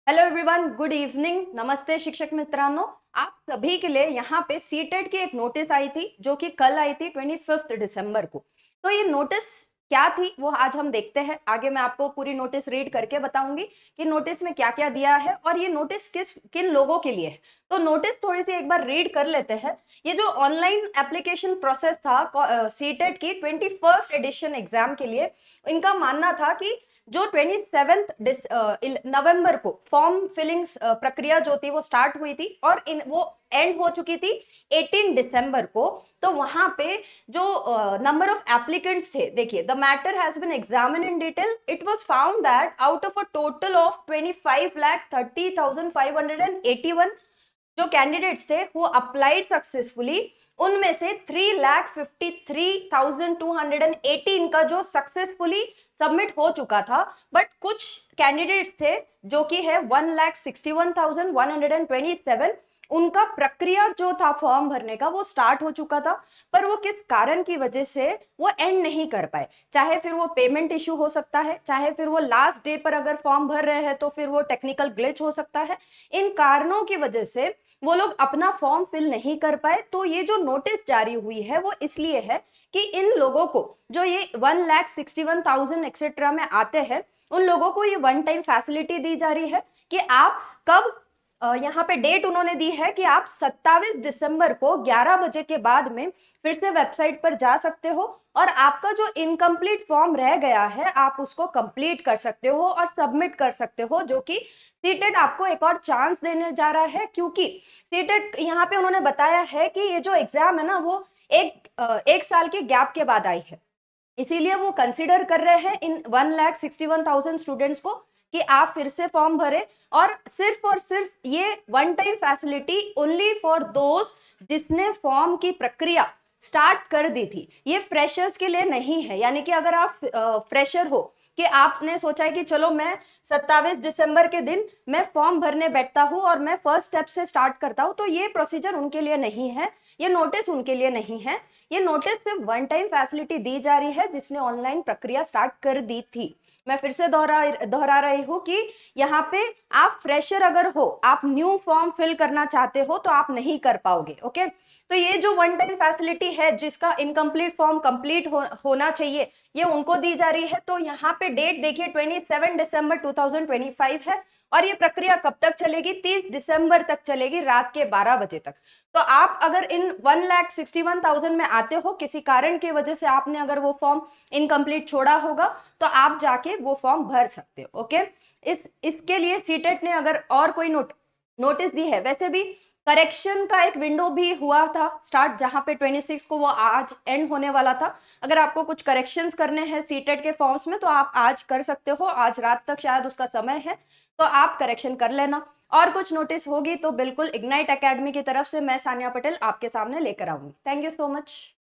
Hello everyone, good evening, नमस्ते शिक्षक मित्रांनो। आप सभी के लिए यहाँ पे सीटेट की एक नोटिस आई थी जो कि कल आई थी 25 दिसंबर को। तो ये नोटिस क्या थी वो आज हम देखते हैं। आगे मैं आपको पूरी नोटिस रीड करके बताऊंगी कि नोटिस में क्या क्या दिया है और ये नोटिस किन लोगों के लिए है। तो नोटिस थोड़ी सी एक बार रीड कर लेते हैं। ये जो ऑनलाइन एप्लीकेशन प्रोसेस था सीटेट की 21st एडिशन एग्जाम के लिए, इनका मानना था कि जो 27 नवंबर को फॉर्म फिलिंग्स प्रक्रिया जो थी वो स्टार्ट हुई थी और वो एंड हो चुकी थी 18 दिसंबर को। तो वहां पे जो नंबर ऑफ एप्लीकेंट्स थे, देखिए, the matter has been examined in detail. It was found that out of a total of 25,30,581 जो कैंडिडेट्स थे वो अप्लाइड सक्सेसफुली, उनमें से 3,53,218 का जो सक्सेसफुली सबमिट हो चुका था। बट कुछ कैंडिडेट्स थे जो कि है 1,61,127, उनका प्रक्रिया जो था फॉर्म भरने का वो स्टार्ट हो चुका था, पर वो किस कारण की वजह से वो एंड नहीं कर पाए। चाहे फिर वो पेमेंट इश्यू हो सकता है, चाहे फिर वो लास्ट डे पर अगर फॉर्म भर रहे हैं तो फिर वो टेक्निकल ग्लिच हो सकता है। इन कारणों की वजह से वो लोग अपना फॉर्म फिल नहीं कर पाए। तो ये जो नोटिस जारी हुई है वो इसलिए है कि इन लोगों को जो ये 1,61,000 एक्सेट्रा में आते हैं, उन लोगों को ये वन टाइम फैसिलिटी दी जा रही है कि आप कब, यहाँ पे डेट उन्होंने दी है कि आप 27 दिसंबर को 11 बजे के बाद में फिर से वेबसाइट पर जा सकते हो और आपका जो इनकम्प्लीट फॉर्म रह गया है आप उसको कंप्लीट कर सकते हो और सबमिट कर सकते हो, जो कि सीटेट आपको एक और चांस देने जा रहा है। क्योंकि सीटेट यहाँ पे उन्होंने बताया है कि ये जो एग्जाम है ना वो एक साल के गैप के बाद आई है, इसीलिए वो कंसिडर कर रहे हैं इन 1,61,000 स्टूडेंट्स को कि आप फिर से फॉर्म भरे। और सिर्फ ये one time facility only for those जिसने फॉर्म की प्रक्रिया स्टार्ट कर दी थी। ये फ्रेशर्स के लिए नहीं है, यानी कि अगर आप फ्रेशर हो कि आपने सोचा है कि चलो मैं 27 दिसंबर के दिन मैं फॉर्म भरने बैठता हूं और मैं फर्स्ट स्टेप से स्टार्ट करता हूं, तो ये प्रोसीजर उनके लिए नहीं है, ये नोटिस उनके लिए नहीं है। ये नोटिस सिर्फ वन टाइम फैसिलिटी दी जा रही है जिसने ऑनलाइन प्रक्रिया स्टार्ट कर दी थी। मैं फिर से दोहरा रही हूँ कि यहाँ पे आप फ्रेशर अगर हो, आप न्यू फॉर्म फिल करना चाहते हो तो आप नहीं कर पाओगे। ओके, तो ये जो वन टाइम फैसिलिटी है जिसका इनकम्प्लीट फॉर्म कंप्लीट होना चाहिए, ये उनको दी जा रही है। तो यहाँ पे डेट देखिए 27 दिसंबर 2025 है और ये प्रक्रिया कब तक चलेगी? 30 दिसंबर तक चलेगी, रात के 12 बजे तक। तो आप अगर इन 1,61,000 में आते हो, किसी कारण की वजह से आपने अगर वो फॉर्म इनकम्प्लीट छोड़ा होगा तो आप जाके वो फॉर्म भर सकते हो। ओके, इसके लिए सीटेट ने अगर और कोई नोटिस दी है, वैसे भी करेक्शन का एक विंडो भी हुआ था स्टार्ट, जहां पे 26 को वो आज एंड होने वाला था। अगर आपको कुछ करेक्शंस करने हैं सीटेट के फॉर्म्स में तो आप आज कर सकते हो, आज रात तक शायद उसका समय है, तो आप करेक्शन कर लेना। और कुछ नोटिस होगी तो बिल्कुल इग्नाइट एकेडमी की तरफ से मैं सानिया पटेल आपके सामने लेकर आऊंगी। Thank you so much.